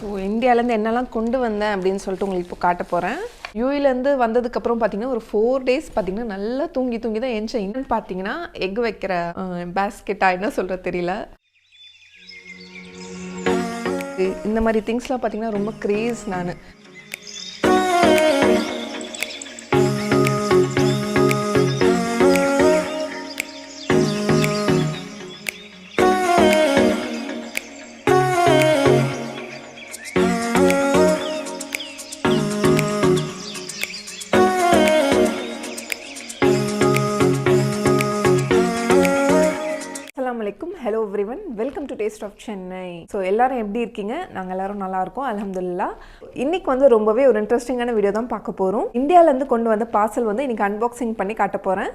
So இந்தியாவிலேருந்து என்னெல்லாம் கொண்டு வந்தேன் அப்படின்னு சொல்லிட்டு உங்களுக்கு இப்போ காட்ட போகிறேன். யூஏலேருந்து வந்ததுக்கப்புறம் பார்த்தீங்கன்னா ஒரு 4 days பார்த்தீங்கன்னா நல்லா தூங்கி தான் ஏஞ்சேன். என்னன்னு பார்த்தீங்கன்னா எக் வைக்கிற பேஸ்கெட்டா என்ன சொல்கிற தெரியல. இந்த மாதிரி திங்ஸ்லாம் பார்த்தீங்கன்னா ரொம்ப க்ரேஸ் நான். Hello everyone, welcome to taste of Chennai. So எல்லாரும் எப்படி இருக்கீங்க? நாங்கள் எல்லாரும் நல்லா இருக்கோம், அல்ஹம்துலில்லாஹ். இன்னைக்கு வந்து ரொம்பவே ஒரு இன்ட்ரெஸ்டிங்கான வீடியோ தான் பார்க்க போகிறோம். இந்தியாவிலேருந்து கொண்டு வந்த பார்சல் வந்து இன்னைக்கு அன்பாக்சிங் பண்ணி காட்ட போகிறேன்.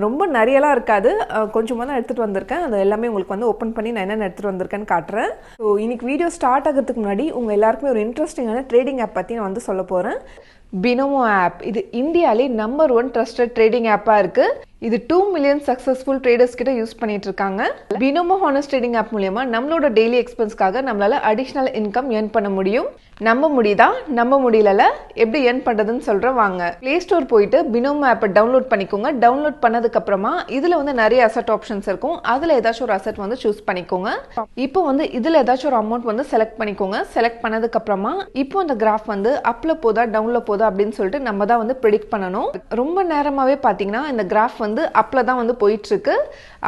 ரொம்ப நிறையலாம் இருக்காது, கொஞ்சமாக தான் எடுத்துகிட்டு வந்திருக்கேன். அது எல்லாமே உங்களுக்கு வந்து ஓப்பன் பண்ணி நான் என்னென்ன எடுத்துகிட்டு வந்திருக்கேன்னு காட்டுறேன். ஸோ இன்னைக்கு வீடியோ ஸ்டார்ட் ஆகிறதுக்கு முன்னாடி உங்கள் எல்லாருக்குமே ஒரு இன்ட்ரெஸ்டிங்கான ட்ரேடிங் ஆப் பற்றி நான் வந்து சொல்ல போகிறேன். Binomo app. இது இந்தியாவிலே நம்பர் 1 ட்ரஸ்டட் ட்ரேடிங் ஆப்பாக இருக்குது. இது 2 million சக்ஸஸ்ஃபுல் ட்ரேடர்ஸ் கிட்ட யூஸ் பண்ணிட்டு இருக்காங்க. பினோமோ ஹானஸ்ட் ட்ரேடிங் ஆப் மூலமா நம்மளோட டெய்லி எக்ஸ்பென்ஸ்க்காக நம்மளால அடிஷனல் இன்கம் ஏர்ன் பண்ண முடியும். நம்ப முடியுதா? நம்ப முடியல. எப்படி ஏர்ன் பண்றதுன்னு சொல்றேன் வாங்க. பிளே ஸ்டோர் போயிட்டு பினோமோ ஆப்பை டவுன்லோட் பண்ணிக்கோங்க. டவுன்லோட் பண்ணதுக்கு அப்புறமா இதுல வந்து நிறைய அசெட் ஆப்ஷன்ஸ் இருக்கும். அதுல ஏதாச்சும் ஒரு அசெட் வந்து சூஸ் பண்ணிக்கோங்க. இப்போ வந்து இதுல ஏதாச்சும் ஒரு அமௌண்ட் வந்து செலக்ட் பண்ணிக்கோங்க. செலக்ட் பண்ணதுக்கு அப்புறமா இப்போ அந்த கிராஃப் வந்து அப்ல போதா டவுன்ல போதா அப்படின்னு சொல்லிட்டு நம்ம தான் வந்து ப்ரெடிக்ட் பண்ணணும். ரொம்ப நேரமாவே பாத்தீங்கன்னா இந்த கிராஃப் வந்து அப்ல தான் வந்து போயிட்டு இருக்கு.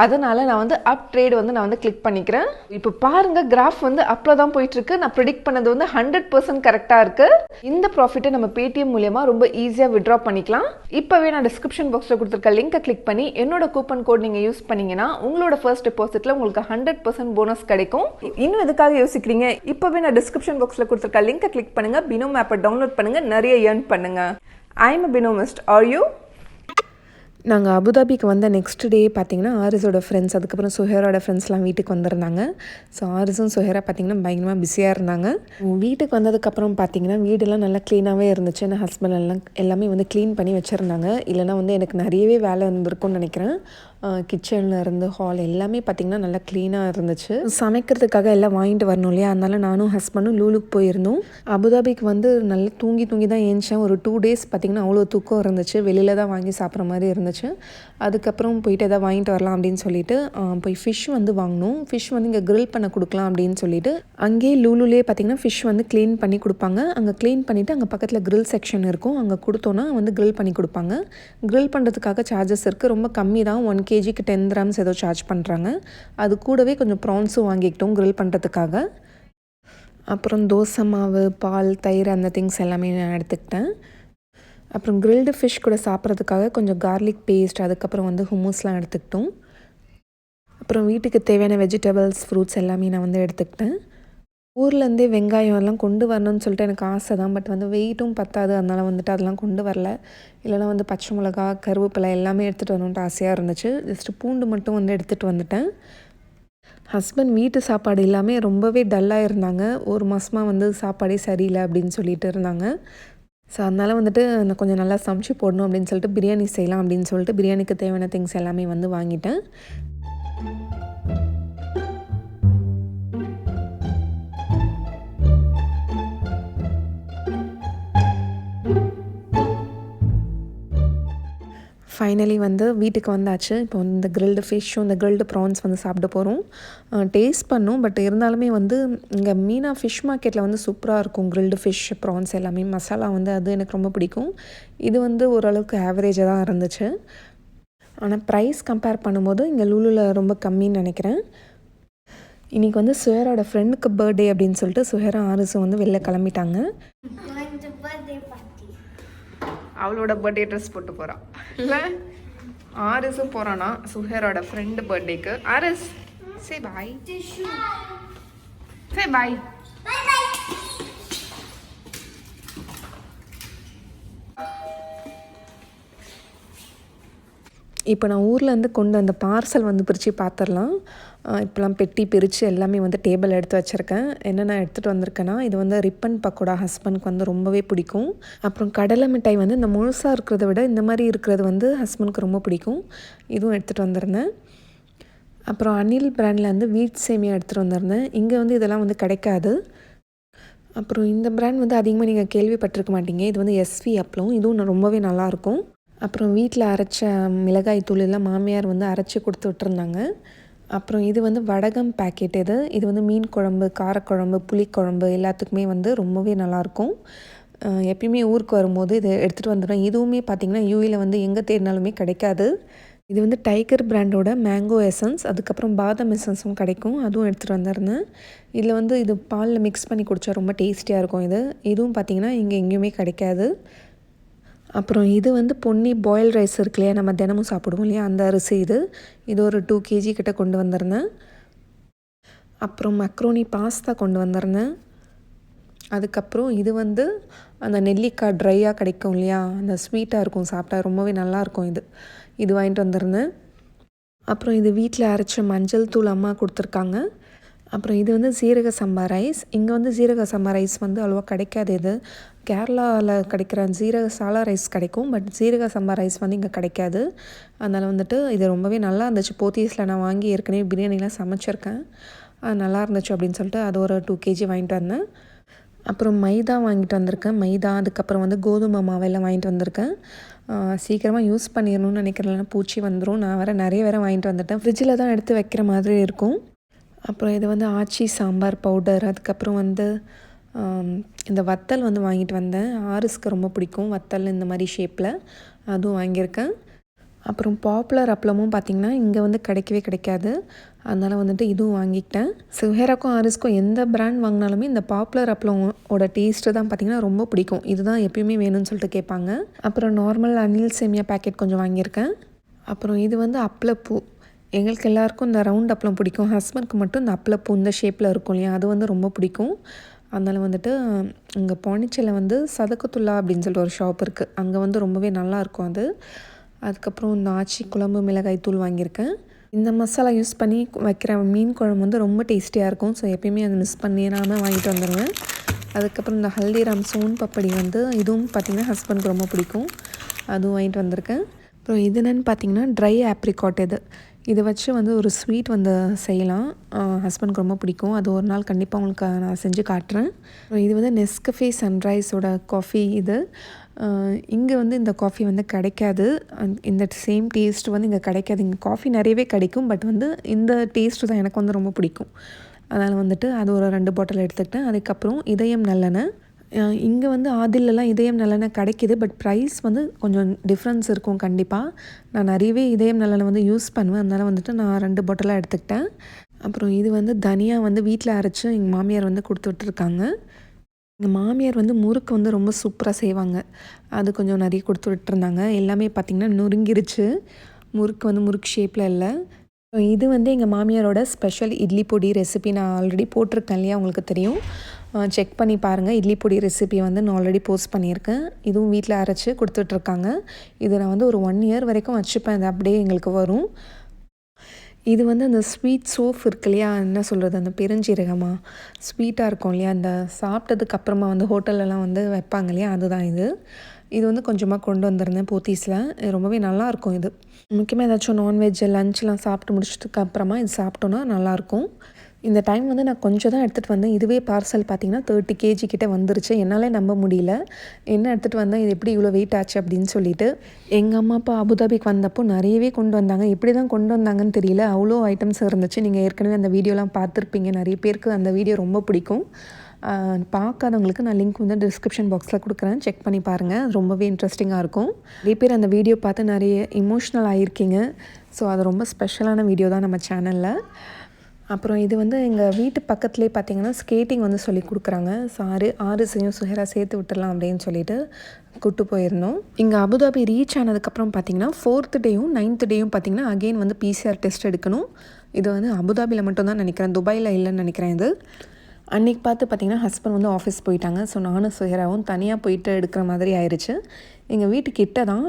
அதனால நான் வந்து அப் ட்ரேட் வந்து நான் வந்து கிளிக் பண்ணிக்கிறேன். இப்போ பாருங்க, கிராஃப் வந்து அப்ல தான் போயிட்டு இருக்கு. நான் ப்ரெடிக்ட் பண்ணது வந்து 100% கரெக்டா இருக்கு. இந்த ப்ராஃபிட்டை நம்ம பேடிஎம் மூலமா ரொம்ப ஈஸியா வித்ட்ரா பண்ணிக்கலாம். இப்பவே நான் டிஸ்கிரிப்ஷன் பாக்ஸ்ல கொடுத்திருக்க லிங்கை கிளிக் பண்ணி என்னோட கூப்பன் கோட் நீங்க யூஸ் பண்ணீங்கன்னா உங்களோட ஃபர்ஸ்ட் டெபாசிட்ல உங்களுக்கு 100% போனஸ் கிடைக்கும். இன்னும் எதுக்காக யோசிக்கிறீங்க? இப்பவே நான் டிஸ்கிரிப்ஷன் பாக்ஸ்ல கொடுத்திருக்க லிங்கை கிளிக் பண்ணுங்க. பினோமோ ஆப்பை டவுன்லோட் பண்ணுங்க, நிறைய ஏர்ன் பண்ணுங்க. ஐ எம் a பினோமிஸ்ட். Are you? நாங்கள் அபுதாபிக்கு வந்த நெக்ஸ்ட் டே பார்த்தீங்கன்னா ஆரிஸோட ஃப்ரெண்ட்ஸ், அதுக்கப்புறம் சுஹேரோட ஃப்ரெண்ட்ஸ்லாம் வீட்டுக்கு வந்திருந்தாங்க. ஸோ ஆரிஸும் சுஹேரா பார்த்தீங்கன்னா பயங்கரமாக பிஸியாக இருந்தாங்க. வீட்டுக்கு வந்ததுக்கப்புறம் பார்த்தீங்கன்னா வீடெல்லாம் நல்லா க்ளீனாகவே இருந்துச்சு. என் ஹஸ்பண்ட் எல்லாம் எல்லாமே வந்து க்ளீன் பண்ணி வச்சுருந்தாங்க. இல்லைனா வந்து எனக்கு நிறையவே வேலை இருந்திருக்கும்னு நினைக்கிறேன். கிச்சனில் இருந்து ஹால் எல்லாமே பார்த்திங்கன்னா நல்லா க்ளீனாக இருந்துச்சு. சமைக்கிறதுக்காக எல்லாம் வாங்கிட்டு வரணும் இல்லையா, அதனால நானும் ஹஸ்பண்டும் லூலுக்கு போயிருந்தோம். அபுதாபிக்கு வந்து நல்லா தூங்கி தான் ஏஞ்சேன். ஒரு 2 days பார்த்திங்கன்னா அவ்வளோ தூக்கம் இருந்துச்சு. வெளியில் தான் வாங்கி சாப்பிட்ற மாதிரி இருந்துச்சு. அதுக்கப்புறம் போயிட்டு எதாவது வாங்கிட்டு வரலாம் அப்படின்னு சொல்லிட்டு போய் ஃபிஷ் வந்து வாங்கினோம். ஃபிஷ் வந்து இங்கே க்ரில் பண்ண கொடுக்கலாம் அப்படின்னு சொல்லிட்டு அங்கேயே லூலுலே பார்த்திங்கன்னா ஃபிஷ் வந்து க்ளீன் பண்ணி கொடுப்பாங்க. அங்கே க்ளீன் பண்ணிவிட்டு அங்கே பக்கத்தில் க்ரில் செக்ஷன் இருக்கும். அங்கே கொடுத்தோன்னா வந்து க்ரில் பண்ணி கொடுப்பாங்க. க்ரில் பண்ணுறதுக்காக சார்ஜஸ் இருக்குது. ரொம்ப கம்மி தான். 1 kgக்கு 10 dirhams ஏதோ சார்ஜ் பண்ணுறாங்க. அது கூடவே கொஞ்சம் ப்ரான்ஸும் வாங்கிக்கிட்டோம் க்ரில் பண்ணுறதுக்காக. அப்புறம் தோசை மாவு, பால், தயிர் அந்த திங்ஸ் எல்லாமே நான் எடுத்துக்கிட்டேன். அப்புறம் கிரில்டு ஃபிஷ் கூட சாப்பிட்றதுக்காக கொஞ்சம் கார்லிக் பேஸ்ட், அதுக்கப்புறம் வந்து ஹுமூஸ்லாம் எடுத்துக்கிட்டோம். அப்புறம் வீட்டுக்கு தேவையான வெஜிடபிள்ஸ், ஃப்ரூட்ஸ் எல்லாமே நான் வந்து எடுத்துக்கிட்டேன். ஊர்லேருந்தே வெங்காயம் எல்லாம் கொண்டு வரணும்னு சொல்லிட்டு எனக்கு ஆசை தான். பட் வந்து வெயிட்டும் பத்தாது, அதனால் வந்துட்டு அதெல்லாம் கொண்டு வரல. இல்லைனா வந்து பச்சை மிளகா, கருவேப்பிலை எல்லாமே எடுத்துகிட்டு வரணுன்ட்டு ஆசையாக இருந்துச்சு. ஜஸ்ட்டு பூண்டு மட்டும் வந்து எடுத்துகிட்டு வந்துட்டேன். ஹஸ்பண்ட் வீட்டு சாப்பாடு எல்லாமே ரொம்பவே டல்லாக இருந்தாங்க. ஒரு மாதமாக வந்து சாப்பாடே சரியில்லை அப்படின்னு சொல்லிட்டு இருந்தாங்க. ஸோ அதனால் வந்துட்டு நான் கொஞ்சம் நல்லா சமைச்சு போடணும் அப்படின்னு சொல்லிட்டு பிரியாணி செய்யலாம் அப்படின்னு சொல்லிட்டு பிரியாணிக்கு தேவையான திங்ஸ் எல்லாமே வந்து வாங்கிட்டேன். ஃபைனலி வந்து வீட்டுக்கு வந்தாச்சு. இப்போ வந்து இந்த கிரில்டு ஃபிஷ்ஷும் இந்த கிரில்டு ப்ரான்ஸ் வந்து சாப்பிட போகிறோம். டேஸ்ட் பண்ணோம். பட் இருந்தாலுமே வந்து இங்கே மீனா ஃபிஷ் மார்க்கெட்டில் வந்து சூப்பராக இருக்கும். கிரில்டு ஃபிஷ், ப்ரான்ஸ் எல்லாமே மசாலா வந்து அது எனக்கு ரொம்ப பிடிக்கும். இது வந்து ஓரளவுக்கு ஆவரேஜாக தான் இருந்துச்சு. ஆனால் ப்ரைஸ் கம்பேர் பண்ணும்போது இங்கே லூலுவில் ரொம்ப கம்மின்னு நினைக்கிறேன். இன்றைக்கி வந்து சுஹேரோட ஃப்ரெண்டுக்கு பர்த்டே அப்படின்னு சொல்லிட்டு சுஹேரா ஆரிஸும் வந்து வெளில கிளம்பிட்டாங்க. அவளோட பர்த்டே ட்ரெஸ் போட்டு போகிறான் இல்லை, ஆரிஸும் போகிறானா சுஹேரோட ஃப்ரெண்டு பர்த்டேக்கு. ஆரிஸ் சே பாய், சே பாய். இப்போ நான் ஊர்லேருந்து கொண்டு வந்த பார்சல் வந்து பிரித்து பார்த்துடலாம். இப்போலாம் பெட்டி பிரித்து எல்லாமே வந்து டேபிள் எடுத்து வச்சுருக்கேன். என்னென்ன எடுத்துகிட்டு வந்திருக்கேன்னா, இது வந்து ரிப்பன் பக்கோடா ஹஸ்பண்ட்க்கு வந்து ரொம்பவே பிடிக்கும். அப்புறம் கடலை மிட்டாய் வந்து இந்த முழுசாக இருக்கிறத விட இந்த மாதிரி இருக்கிறது வந்து ஹஸ்பண்ட்க்கு ரொம்ப பிடிக்கும். இதுவும் எடுத்துகிட்டு வந்திருந்தேன். அப்புறம் அனில் பிராண்டில் வந்து வீட் சேமியா எடுத்துகிட்டு வந்திருந்தேன். இங்கே வந்து இதெல்லாம் வந்து கிடைக்காது. அப்புறம் இந்த பிராண்ட் வந்து அதிகமாக நீங்கள் கேள்விப்பட்டிருக்க மாட்டீங்க. இது வந்து எஸ்வி அப்பளம். இதுவும் ரொம்பவே நல்லாயிருக்கும். அப்புறம் வீட்டில் அரைச்ச மிளகாய் தூள் எல்லாம் மாமியார் வந்து அரைச்சி கொடுத்து விட்டுருந்தாங்க. அப்புறம் இது வந்து வடகம் பேக்கெட் இது வந்து மீன் குழம்பு, காரக்குழம்பு, புளிக்குழம்பு எல்லாத்துக்குமே வந்து ரொம்பவே நல்லாயிருக்கும். எப்பயுமே ஊருக்கு வரும்போது இதை எடுத்துகிட்டு வந்துடுவேன். இதுவுமே பார்த்திங்கன்னா யூஏயில் வந்து எங்கே தேடினாலுமே கிடைக்காது. இது வந்து டைகர் பிராண்டோட மேங்கோ எசன்ஸ், அதுக்கப்புறம் பாதாம் எசன்ஸும் கிடைக்கும். அதுவும் எடுத்துகிட்டு வந்திருந்தேன். இதில் வந்து இது பாலில் மிக்ஸ் பண்ணி குடித்தா ரொம்ப டேஸ்டியாக இருக்கும். இதுவும் பார்த்திங்கன்னா இங்கே எங்கேயுமே கிடைக்காது. அப்புறம் இது வந்து பொன்னி பாயில் ரைஸ் இருக்கு இல்லையா, நம்ம தினமும் சாப்பிடுவோம் இல்லையா, அந்த அரிசி இது ஒரு 2 kg கிட்ட கொண்டு வந்திருந்தேன். அப்புறம் மக்ரோனி பாஸ்தா கொண்டு வந்திருந்தேன். அதுக்கப்புறம் இது வந்து அந்த நெல்லிக்காய் ட்ரையாக கிடைக்கும் இல்லையா, அந்த ஸ்வீட்டாக இருக்கும், சாப்பிட்டா ரொம்பவே நல்லாயிருக்கும். இது வாங்கிட்டு வந்திருந்தேன். அப்புறம் இது வீட்டில் அரைச்ச மஞ்சள் தூள் அம்மா கொடுத்துருக்காங்க. அப்புறம் இது வந்து சீரக சம்பா ரைஸ். இங்கே வந்து சீரக சம்பா ரைஸ் வந்து அவ்வளோவா கிடைக்காது. இது கேரளாவில் கிடைக்கிற சீரக சாலா ரைஸ் கிடைக்கும், பட் சீரக சம்பா ரைஸ் வந்து இங்கே கிடைக்காது. அதனால் வந்துட்டு இது ரொம்பவே நல்லா இருந்துச்சு. போத்தீஸில் நான் வாங்கி ஏற்கனவே பிரியாணிலாம் சமைச்சிருக்கேன். நல்லா இருந்துச்சு அப்படின்னு சொல்லிட்டு அது ஒரு 2 kg வாங்கிட்டு வந்தேன். அப்புறம் மைதா வாங்கிட்டு வந்திருக்கேன். மைதா, அதுக்கப்புறம் வந்து கோதுமை மாவெல்லாம் வாங்கிட்டு வந்திருக்கேன். சீக்கிரமாக யூஸ் பண்ணிடணும்னு நினைக்கிறேன், பூச்சி வந்துடும். நான் நிறைய வாங்கிட்டு வந்துட்டேன். ஃப்ரிட்ஜில் தான் எடுத்து வைக்கிற மாதிரி இருக்கும். அப்புறம் இது வந்து ஆச்சி சாம்பார் பவுடர், அதுக்கப்புறம் வந்து இந்த வத்தல் வந்து வாங்கிட்டு வந்தேன். ஆரிஸ்க்கு ரொம்ப பிடிக்கும் வத்தல் இந்த மாதிரி ஷேப்பில், அதுவும் வாங்கியிருக்கேன். அப்புறம் பாப்புலர் அப்பளமும் பார்த்திங்கன்னா இங்கே வந்து கிடைக்கவே கிடைக்காது. அதனால் வந்துட்டு இதுவும் வாங்கிக்கிட்டேன். சுஹேராக்கும் ஆரிஸ்க்கும் எந்த பிராண்ட் வாங்கினாலுமே இந்த பாப்புலர் அப்பளமோட டேஸ்ட்டு தான் பார்த்திங்கன்னா ரொம்ப பிடிக்கும். இதுதான் எப்பயுமே வேணும்னு சொல்லிட்டு கேட்பாங்க. அப்புறம் நார்மல் அனில் சேமியா பேக்கெட் கொஞ்சம் வாங்கியிருக்கேன். அப்புறம் இது வந்து அப்பளப்பூ. எங்களுக்கு எல்லாேருக்கும் இந்த ரவுண்ட் அப்பளம் பிடிக்கும். ஹஸ்பண்ட்க்கு மட்டும் இந்த அப்பளப்பூ இந்த ஷேப்பில் இருக்கும் இல்லையா, அது வந்து ரொம்ப பிடிக்கும். அதனால் வந்துட்டு இங்கே பாண்டிச்சேரியில் வந்து சதக்கத்துல்லா அப்படின்னு சொல்லிட்டு ஒரு ஷாப் இருக்குது. அங்கே வந்து ரொம்பவே நல்லாயிருக்கும் அது. அதுக்கப்புறம் இந்த ஆச்சி குழம்பு மிளகாய் தூள் வாங்கியிருக்கேன். இந்த மசாலா யூஸ் பண்ணி வைக்கிற மீன் குழம்பு வந்து ரொம்ப டேஸ்டியாக இருக்கும். ஸோ எப்பயுமே அதை மிஸ் பண்ணிடாமல் வாங்கிட்டு வந்துடுவேன். அதுக்கப்புறம் இந்த ஹல்திராம் சோன் பப்படி வந்து இதுவும் பார்த்திங்கன்னா ஹஸ்பண்ட்க்கு ரொம்ப பிடிக்கும். அதுவும் வாங்கிட்டு வந்திருக்கேன். அப்புறம் இது என்னென்னு பார்த்திங்கன்னா ட்ரை ஆப்ரிகாட். இதை வச்சு வந்து ஒரு ஸ்வீட் வந்து செய்யலாம். ஹஸ்பண்ட்க்கு ரொம்ப பிடிக்கும். அது ஒரு நாள் கண்டிப்பாக உங்களுக்கு நான் செஞ்சு காட்டுறேன். இது வந்து நெஸ்கஃபே சன்ரைஸோட காஃபி. இங்கே வந்து இந்த காஃபி வந்து கிடைக்காது. இந்த சேம் டேஸ்ட் வந்து இங்கே கிடைக்காது. இங்கே காஃபி நிறையவே கிடைக்கும், பட் வந்து இந்த டேஸ்ட்டு தான் எனக்கு வந்து ரொம்ப பிடிக்கும். அதனால் வந்துட்டு அது ஒரு 2 பாட்டில் எடுத்துக்கிட்டேன். அதுக்கப்புறம் இதயம் நல்லெண்ணெய். இங்கே வந்து ஆதிலெலாம் இதயம் நல்லெண்ணெய் கிடைக்கிது, பட் ப்ரைஸ் வந்து கொஞ்சம் டிஃப்ரென்ஸ் இருக்கும் கண்டிப்பாக. நான் நிறையவே இதயம் நல்லெண்ணெய் வந்து யூஸ் பண்ணுவேன். அதனால் வந்துட்டு நான் 2 பாட்டிலாக எடுத்துக்கிட்டேன். அப்புறம் இது வந்து தனியாக வந்து வீட்டில் அரைச்சி எங்கள் மாமியார் வந்து கொடுத்து விட்டுருக்காங்க. எங்கள் மாமியார் வந்து முறுக்கு வந்து ரொம்ப சூப்பராக செய்வாங்க. அது கொஞ்சம் நிறைய கொடுத்து விட்டுருந்தாங்க. எல்லாமே பார்த்திங்கன்னா நொறுங்கிருச்சு. முறுக்கு வந்து முறுக்கு ஷேப்பில் இல்லை. இது வந்து எங்கள் மாமியாரோட ஸ்பெஷல் இட்லி பொடி ரெசிபி. நான் ஆல்ரெடி போட்டிருக்கேன் இல்லையா, உங்களுக்கு தெரியும். செக் பண்ணி பாருங்கள். இட்லி பொடி ரெசிபி வந்து நான் ஆல்ரெடி போஸ்ட் பண்ணியிருக்கேன். இதுவும் வீட்டில் அரைச்சி கொடுத்துட்ருக்காங்க. இது நான் வந்து ஒரு 1 year வரைக்கும் வச்சுப்பேன். இது அப்படியே எங்களுக்கு வரும். இது வந்து அந்த ஸ்வீட் சோஃப் இருக்கு இல்லையா, என்ன சொல்கிறது, அந்த பெருஞ்சீரகமாக ஸ்வீட்டாக இருக்கும் இல்லையா, அந்த சாப்பிட்டதுக்கு அப்புறமா வந்து ஹோட்டல்லலாம் வந்து வைப்பாங்க இல்லையா, அதுதான் இது வந்து கொஞ்சமாக கொண்டு வந்திருந்தேன் போத்தீஸில். ரொம்பவே நல்லாயிருக்கும். இது முக்கியமாக ஏதாச்சும் நான்வெஜ் லன்ச்லாம் சாப்பிட்டு முடிச்சதுக்கு அப்புறமா இது சாப்பிட்டோன்னா நல்லாயிருக்கும். இந்த டைம் வந்து நான் கொஞ்சம் தான் எடுத்துகிட்டு வந்தேன். இதுவே பார்சல் பார்த்திங்கன்னா 30 kg கிட்ட வந்துருச்சு. என்னாலே நம்ப முடியல. என்ன எடுத்துகிட்டு வந்தேன், இது எப்படி இவ்வளோ வெயிட் ஆச்சு அப்படின்னு சொல்லிட்டு. எங்கள் அம்மா அப்பா அபுதாபிக்கு வந்தப்போ நிறையவே கொண்டு வந்தாங்க. எப்படி தான் கொண்டு வந்தாங்கன்னு தெரியல, அவ்வளோ ஐட்டம்ஸ் இருந்துச்சு. நீங்கள் ஏற்கனவே அந்த வீடியோலாம் பார்த்துருப்பீங்க. நிறைய பேருக்கு அந்த வீடியோ ரொம்ப பிடிக்கும். பார்க்காதவங்களுக்கு நான் லிங்க் வந்து டிஸ்கிரிப்ஷன் பாக்ஸில் கொடுக்குறேன், செக் பண்ணி பாருங்கள். ரொம்பவே இன்ட்ரெஸ்டிங்காக இருக்கும். நிறைய பேர் அந்த வீடியோ பார்த்து நிறைய இமோஷ்னல் ஆகியிருக்கீங்க. ஸோ அது ரொம்ப ஸ்பெஷலான வீடியோ தான் நம்ம சேனலில். அப்புறம் இது வந்து எங்கள் வீட்டு பக்கத்துலேயே பார்த்திங்கன்னா ஸ்கேட்டிங் வந்து சொல்லி கொடுக்குறாங்க. ஸோ ஆரிஸையும் சுஹேரா சேர்த்து விட்டுடலாம் அப்படின்னு சொல்லிட்டு கூப்பிட்டு போயிருந்தோம். இங்கே அபுதாபி ரீச் ஆனதுக்கப்புறம் பார்த்திங்கன்னா 4th டேயும் 9th டேயும் பார்த்திங்கன்னா அகெயின் வந்து PCR டெஸ்ட் எடுக்கணும். இது வந்து அபுதாபியில் மட்டும்தான் நினைக்கிறேன், துபாயில் இல்லைன்னு நினைக்கிறேன். இது அன்றைக்கி பார்த்து பார்த்திங்கன்னா ஹஸ்பண்ட் வந்து ஆஃபீஸ் போயிட்டாங்க. ஸோ நானும் சுஹேராவும் தனியாக போயிட்டு எடுக்கிற மாதிரி ஆயிடுச்சு. எங்கள் வீட்டுக்கிட்ட தான்,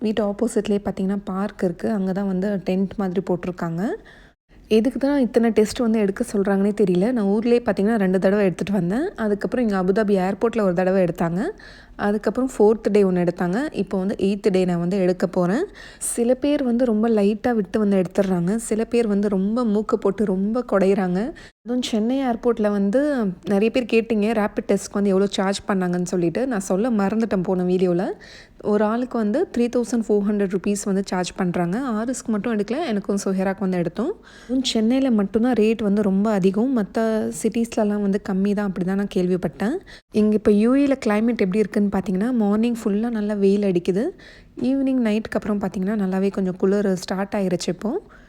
வீட்டு ஆப்போசிட்லேயே பார்த்திங்கன்னா பார்க் இருக்குது. அங்கே தான் வந்து டென்ட் மாதிரி போட்டிருக்காங்க. எதுக்கு தான் இத்தனை டெஸ்ட் வந்து எடுக்க சொல்கிறாங்கன்னே தெரியல. நான் ஊர்லேயே பார்த்திங்கன்னா 2 தடவை எடுத்துகிட்டு வந்தேன். அதுக்கப்புறம் இங்கே அபுதாபி ஏர்போர்ட்டில் ஒரு தடவை எடுத்தாங்க. அதுக்கப்புறம் 4th டே ஒன்று எடுத்தாங்க. இப்போ வந்து 8th டே நான் வந்து எடுக்க போகிறேன். சில பேர் வந்து ரொம்ப லைட்டாக விட்டு வந்து எடுத்துடுறாங்க. சில பேர் வந்து ரொம்ப மூக்கை போட்டு ரொம்ப குடையிறாங்க. அதுவும் சென்னை ஏர்போர்ட்டில் வந்து நிறைய பேர் கேட்டிங்க ரேப்பிட் டெஸ்ட்க்கு வந்து எவ்வளோ சார்ஜ் பண்ணாங்கன்னு சொல்லிட்டு. நான் சொல்ல மறந்துட்டேன் போன வீடியோவில். ஒரு ஆளுக்கு வந்து 3400 rupees வந்து சார்ஜ் பண்ணுறாங்க. ஆரிஸ்க்கு மட்டும் எடுக்கல, எனக்கும் சுஹேராக்கு வந்து எடுத்தோம். சென்னையில் மட்டும்தான் ரேட் வந்து ரொம்ப அதிகம். மற்ற சிட்டிஸ்லலாம் வந்து கம்மி தான், அப்படி தான் நான் கேள்விப்பட்டேன். இங்கே இப்போ யூஏயில் கிளைமேட் எப்படி இருக்குதுன்னு பார்த்தீங்கன்னா, மார்னிங் ஃபுல்லாக நல்லா வெயில் அடிக்குது. ஈவினிங் நைட்டுக்கு அப்புறம் பார்த்தீங்கன்னா நல்லாவே கொஞ்சம் குளிர் ஸ்டார்ட் ஆகிருச்சு. இப்போது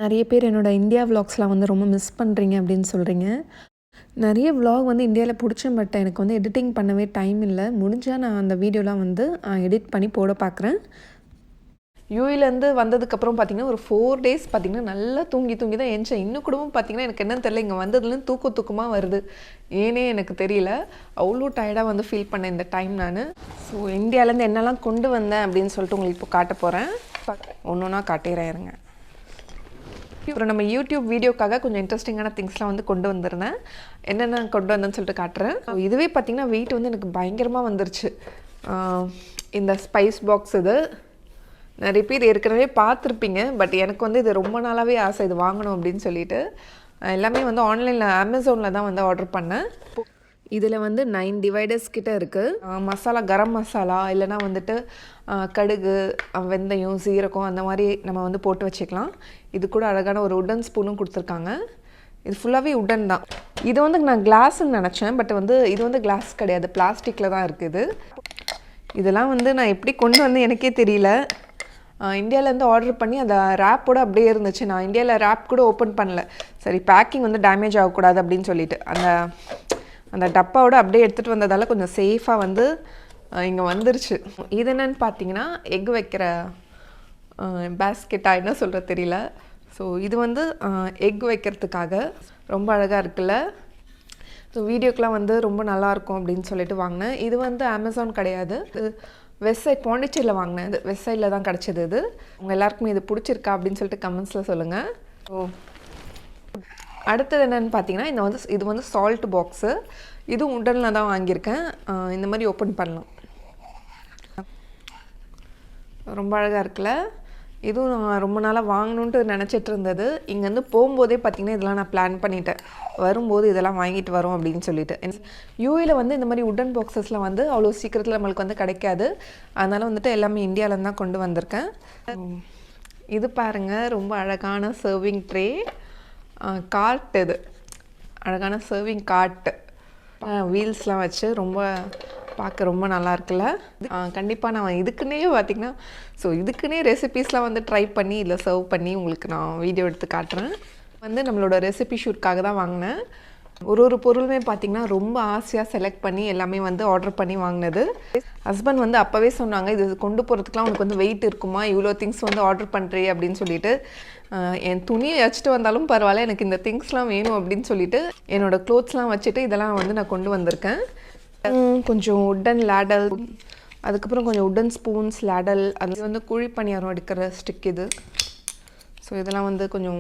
நிறைய பேர் என்னோடய இந்தியா விலாக்ஸ்லாம் வந்து ரொம்ப மிஸ் பண்ணுறீங்க அப்படின்னு சொல்கிறீங்க. நிறைய விலாக் வந்து இந்தியாவில் பிடிச்சேன், பட் எனக்கு வந்து எடிட்டிங் பண்ணவே டைம் இல்லை. முடிஞ்சால் நான் அந்த வீடியோலாம் வந்து எடிட் பண்ணி போட பார்க்குறேன். யூஏலேருந்து வந்ததுக்கப்புறம் பார்த்திங்கன்னா ஒரு 4 days பார்த்திங்கன்னா நல்லா தூங்கி தான் ஏஞ்சேன். இன்னும் கூட பார்த்திங்கன்னா எனக்கு என்னன்னு தெரியல, இங்கே வந்ததுலேருந்து தூக்கமாக வருது. ஏனே எனக்கு தெரியல, அவ்வளோ டயர்டாக வந்து ஃபீல் பண்ணேன் இந்த டைம் நான். ஸோ இந்தியாவிலேருந்து என்னெல்லாம் கொண்டு வந்தேன் அப்படின்னு சொல்லிட்டு உங்களுக்கு இப்போ காட்ட போகிறேன். ஒன்று ஒன்றா காட்டிடுறேன் இருங்க. அப்புறம் நம்ம யூடியூப் வீடியோக்காக கொஞ்சம் இன்ட்ரெஸ்டிங்கான திங்ஸ்லாம் வந்து கொண்டு வந்திருந்தேன். என்னென்ன கொண்டு வந்தேன்னு சொல்லிட்டு காட்டுறேன். இதுவே பார்த்திங்கன்னா வெயிட் வந்து எனக்கு பயங்கரமாக வந்துருச்சு. இந்த ஸ்பைஸ் பாக்ஸ் இது நிறைய பேர் ஏற்கனவே பார்த்துருப்பீங்க, பட் எனக்கு வந்து இது ரொம்ப நாளாகவே ஆசை இது வாங்கணும் அப்படின்னு சொல்லிட்டு. எல்லாமே வந்து ஆன்லைனில் அமேசானில் தான் வந்து ஆர்டர் பண்ணேன். இதில் வந்து 9 டிவைடர்ஸ் கிட்ட இருக்குது. மசாலா, கரம் மசாலா, இல்லைனா வந்துட்டு கடுகு, வெந்தயம், சீரகம் அந்த மாதிரி நம்ம வந்து போட்டு வச்சுக்கலாம். இது கூட அழகான ஒரு உட்டன் ஸ்பூனும் கொடுத்துருக்காங்க. இது ஃபுல்லாகவே உட்டன் தான். இது வந்து நான் கிளாஸ்ன்னு நினச்சேன், பட் வந்து இது வந்து கிளாஸ் கிடையாது, பிளாஸ்டிக்கில் தான் இருக்குது. இதெல்லாம் வந்து நான் எப்படி கொண்டு வந்து எனக்கே தெரியல. இந்தியாவிலேருந்து ஆர்டர் பண்ணி அந்த ரேப்போடு அப்படியே இருந்துச்சு. நான் இந்தியாவில் ரேப் கூட ஓப்பன் பண்ணல. சரி, பேக்கிங் வந்து டேமேஜ் ஆகக்கூடாது அப்படின்னு சொல்லிட்டு அந்த டப்பாவோட அப்படியே எடுத்துகிட்டு வந்ததால் கொஞ்சம் சேஃபாக வந்து இங்கே வந்துருச்சு. இது என்னென்னு பார்த்தீங்கன்னா எக் வைக்கிற பேஸ்கெட்டாக என்ன சொல்கிறது தெரியல. ஸோ இது வந்து எக் வைக்கிறதுக்காக ரொம்ப அழகாக இருக்குல்ல. ஸோ வீடியோக்கெலாம் வந்து ரொம்ப நல்லாயிருக்கும் அப்படின்னு சொல்லிட்டு வாங்கினேன். இது வந்து அமேசான் கிடையாது, வெப்சைட் பாண்டிச்சேரியில் வாங்கினேன். இது வெப்சைட்டில் தான் கிடச்சிது. இது உங்கள் எல்லாருக்குமே இது பிடிச்சிருக்கா அப்படின்னு சொல்லிட்டு கமெண்ட்ஸில் சொல்லுங்கள். ஸோ அடுத்தது என்னென்னு பார்த்தீங்கன்னா இது வந்து சால்ட் பாக்ஸு. இதுவும் உடனில் தான் வாங்கியிருக்கேன். இந்த மாதிரி ஓப்பன் பண்ணலாம். ரொம்ப அழகாக இருக்குல்ல. இதுவும் நான் ரொம்ப நாளாக வாங்கணுன்ட்டு நினச்சிட்டு இருந்தது. இங்கேருந்து போகும்போதே பார்த்திங்கன்னா இதெல்லாம் நான் பிளான் பண்ணிட்டேன், வரும்போது இதெல்லாம் வாங்கிட்டு வரோம் அப்படின்னு சொல்லிட்டு. யூஏயில் வந்து இந்த மாதிரி உட்டன் பாக்ஸஸ்லாம் வந்து அவ்வளோ சீக்கிரத்தில் நம்மளுக்கு வந்து கிடைக்காது. அதனால் வந்துட்டு எல்லாமே இந்தியாவிலேருந்து தான் கொண்டு வந்திருக்கேன். இது பாருங்கள், ரொம்ப அழகான சர்விங் ட்ரே, கார்ட். இது அழகான சர்விங் கார்ட்டு, வீல்ஸ்லாம் வச்சு ரொம்ப பார்க்க ரொம்ப நல்லா இருக்குல்ல. கண்டிப்பாக நான் இதுக்குன்னே பார்த்திங்கன்னா இதுக்குன்னே ரெசிபீஸ்லாம் வந்து ட்ரை பண்ணி இதில் சர்வ் பண்ணி உங்களுக்கு நான் வீடியோ எடுத்து காட்டுறேன். வந்து நம்மளோட ரெசிபி ஷூட்காக தான் வாங்கினேன். ஒரு பொருளுமே பார்த்திங்கன்னா ரொம்ப ஆசையாக செலக்ட் பண்ணி எல்லாமே வந்து ஆர்டர் பண்ணி வாங்கினது. ஹஸ்பண்ட் வந்து அப்போவே சொன்னாங்க, இது கொண்டு போகிறதுக்குலாம் உனக்கு வந்து வெயிட் இருக்குமா, இவ்வளோ திங்ஸ் வந்து ஆர்டர் பண்ணுறே அப்படின்னு சொல்லிட்டு. என் துணியை வச்சுட்டு வந்தாலும் பரவாயில்ல, எனக்கு இந்த திங்ஸ்லாம் வேணும் அப்படின்னு சொல்லிட்டு என்னோடய க்ளோத்ஸ்லாம் வச்சுட்டு இதெல்லாம் வந்து நான் கொண்டு வந்திருக்கேன். கொஞ்சம் உட்டன் லேடல், அதுக்கப்புறம் கொஞ்சம் உட்டன் ஸ்பூன்ஸ், லேடல், அது வந்து குழி பணியாரம் எடுக்கிற ஸ்டிக் இது. ஸோ இதெல்லாம் வந்து கொஞ்சம்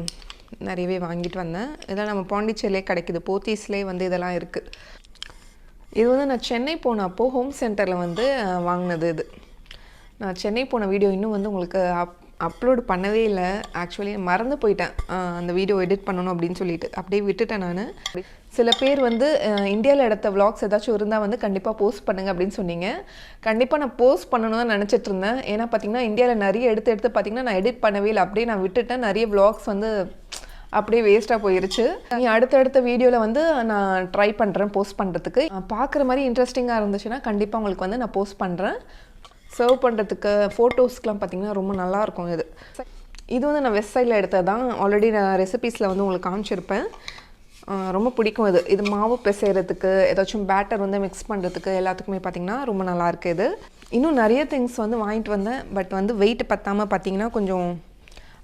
நிறையவே வாங்கிட்டு வந்தேன். இதெல்லாம் நம்ம பாண்டிச்சேரியிலே கிடைக்குது, போத்தீஸ்லேயே வந்து இதெல்லாம் இருக்குது. இது வந்து நான் சென்னை போனப்போ ஹோம் சென்டரில் வந்து வாங்கினது. இது நான் சென்னை போன வீடியோ இன்னும் வந்து உங்களுக்கு அப்லோடு பண்ணவே இல்லை. ஆக்சுவலி மறந்து போயிட்டேன் அந்த வீடியோ எடிட் பண்ணணும் அப்படின்னு சொல்லிட்டு அப்படியே விட்டுட்டேன் நான். சில பேர் வந்து இந்தியாவில் எடுத்த விலாக்ஸ் ஏதாச்சும் இருந்தால் வந்து கண்டிப்பாக போஸ்ட் பண்ணுங்கள் அப்படின்னு சொன்னீங்க. கண்டிப்பாக நான் போஸ்ட் பண்ணணும்னு நினச்சிட்டு இருந்தேன். ஏன்னா பார்த்தீங்கன்னா இந்தியாவில் நிறைய எடுத்து பார்த்திங்கன்னா நான் எடிட் பண்ணவே இல்லை, அப்படியே நான் விட்டுட்டேன். நிறைய விலாக்ஸ் வந்து அப்படியே வேஸ்ட்டாக போயிடுச்சு. நீ அடுத்தடுத்த வீடியோவில் வந்து நான் ட்ரை பண்ணுறேன் போஸ்ட் பண்ணுறதுக்கு. பார்க்குற மாதிரி இன்ட்ரெஸ்டிங்காக இருந்துச்சுன்னா கண்டிப்பாக உங்களுக்கு வந்து நான் போஸ்ட் பண்ணுறேன். சர்வ் பண்ணுறதுக்கு ஃபோட்டோஸ்க்கெலாம் பார்த்திங்கன்னா ரொம்ப நல்லாயிருக்கும். இது வந்து நான் வெஸ்ட் சைடில் எடுத்தது தான். ஆல்ரெடி நான் ரெசிபீஸில் வந்து உங்களுக்கு காமிச்சிருப்பேன். ரொம்ப பிடிக்கும். இது மாவு பிசைகிறதுக்கு, ஏதாச்சும் பேட்டர் வந்து மிக்ஸ் பண்ணுறதுக்கு எல்லாத்துக்குமே பார்த்திங்கன்னா ரொம்ப நல்லாயிருக்கு. இது இன்னும் நிறைய திங்ஸ் வந்து வாங்கிட்டு வந்தேன், பட் வந்து வெயிட் பற்றாமல் பார்த்திங்கன்னா கொஞ்சம்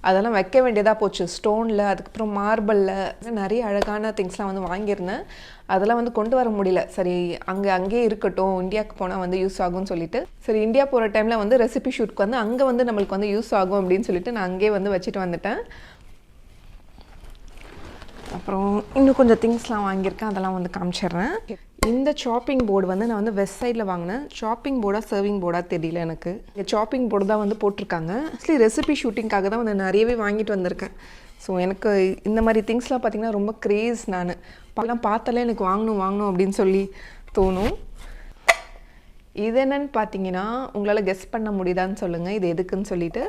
அதெல்லாம் வைக்க வேண்டியதாக போச்சு. ஸ்டோனில், அதுக்கப்புறம் மார்பிளில் நிறைய அழகான திங்ஸ்லாம் வந்து வாங்கியிருந்தேன். அதெல்லாம் வந்து கொண்டு வர முடியல. சரி அங்கேயே இருக்கட்டும், இந்தியாவுக்கு போனால் வந்து யூஸ் ஆகும்னு சொல்லிட்டு, சரி இந்தியா போகிற டைமில் வந்து ரெசிபி ஷூட்க்கு வந்து அங்கே வந்து நம்மளுக்கு வந்து யூஸ் ஆகும் அப்படின்னு சொல்லிட்டு நான் அங்கேயே வந்து வச்சுட்டு வந்துட்டேன். அப்புறம் இன்னும் கொஞ்சம் திங்ஸ்லாம் வாங்கியிருக்கேன், அதெல்லாம் வந்து காமிச்சிடுறேன். இந்த சாப்பிங் போர்டு வந்து நான் வந்து வெஸ்ட் சைடில் வாங்கினேன். சாப்பிங் போர்டாக சர்விங் போர்டாக தெரியல எனக்கு. இந்த சாப்பிங் போர்டு தான் வந்து போட்டிருக்காங்க. ஆக்சுவலி ரெசிபி ஷூட்டிங்காக தான் வந்து நிறையவே வாங்கிட்டு வந்திருக்கேன். ஸோ எனக்கு இந்த மாதிரி திங்ஸ்லாம் பார்த்திங்கன்னா ரொம்ப க்ரேஸ். நான் அப்போலாம் பார்த்தாலே எனக்கு வாங்கணும் அப்படின்னு சொல்லி தோணும். இது என்னன்னு பார்த்தீங்கன்னா உங்களால் கெஸ் பண்ண முடியுதான்னு சொல்லுங்கள் இது எதுக்குன்னு சொல்லிட்டு.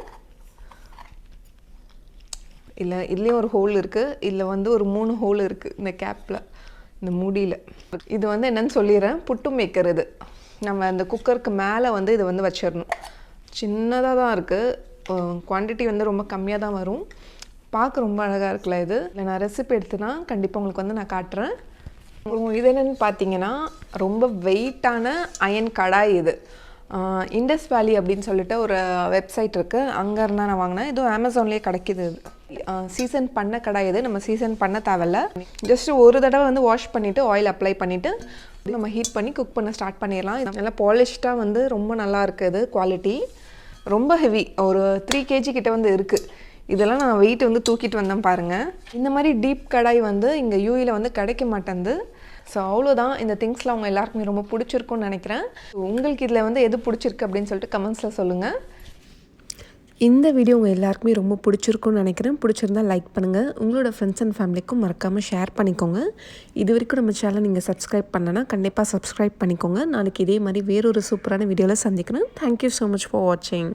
இல்லை இதுலேயும் ஒரு ஹோல் இருக்குது, இல்லை வந்து ஒரு 3 ஹோல் இருக்குது இந்த கேப்பில், இந்த மூடியில். இது வந்து என்னென்னு சொல்லிடுறேன். புட்டு மேக்கர் இது. நம்ம அந்த குக்கருக்கு மேலே வந்து இதை வந்து வச்சிடணும். சின்னதாக தான் இருக்குது, குவான்டிட்டி வந்து ரொம்ப கம்மியாக தான் வரும். பார்க்க ரொம்ப அழகாக இருக்குல்ல இது. இல்லை நான் ரெசிபி எடுத்துனா கண்டிப்பாக உங்களுக்கு வந்து நான் காட்டுறேன். இது என்னென்னு பார்த்தீங்கன்னா ரொம்ப வெயிட்டான அயன் கடாய் இது. இண்டஸ் வேலி அப்படின்னு சொல்லிட்டு ஒரு வெப்சைட் இருக்குது, அங்கே இருந்தால் நான் வாங்கினேன். இதுவும் அமேசான்லேயே கிடைக்கிது. சீசன் பண்ண கடாய் இது. நம்ம சீசன் பண்ண தேவையில்ல. ஜஸ்ட்டு ஒரு தடவை வந்து வாஷ் பண்ணிவிட்டு ஆயில் அப்ளை பண்ணிவிட்டு நம்ம ஹீட் பண்ணி குக் பண்ண ஸ்டார்ட் பண்ணிடலாம். நல்லா பாலிஷ்டாக வந்து ரொம்ப நல்லா இருக்குது. குவாலிட்டி ரொம்ப ஹெவி, ஒரு 3 kg கிட்ட வந்து இருக்குது. இதெல்லாம் நான் வெயிட் வந்து தூக்கிட்டு வந்தேன் பாருங்கள். இந்த மாதிரி டீப் கடாய் வந்து இங்கே யூஏல வந்து கிடைக்க மாட்டேங்குது. ஸோ அவ்வளோதான். இந்த திங்ஸ்லாம் அவங்க எல்லாருக்குமே ரொம்ப பிடிச்சிருக்குன்னு நினைக்கிறேன். உங்களுக்கு இதில் வந்து எது பிடிச்சிருக்கு அப்படின்னு சொல்லிட்டு கமெண்ட்ஸில் சொல்லுங்கள். இந்த வீடியோ உங்கள் எல்லாருக்குமே ரொம்ப பிடிச்சிருக்குன்னு நினைக்கிறேன். பிடிச்சிருந்தால் லைக் பண்ணுங்கள். உங்களோட ஃப்ரெண்ட்ஸ் அண்ட் ஃபேமிலிக்கும் மறக்காமல் ஷேர் பண்ணிக்கோங்க. இது வரைக்கும் நம்ம சேனல் நீங்கள் சப்ஸ்கிரைப் பண்ணலன்னா கண்டிப்பாக சப்ஸ்கிரைப் பண்ணிக்கோங்க. நாளைக்கு இதே மாதிரி வேறொரு சூப்பரான வீடியோவில் சந்திக்கிறேன். தேங்க்யூ ஸோ மச் ஃபார் வாட்சிங்.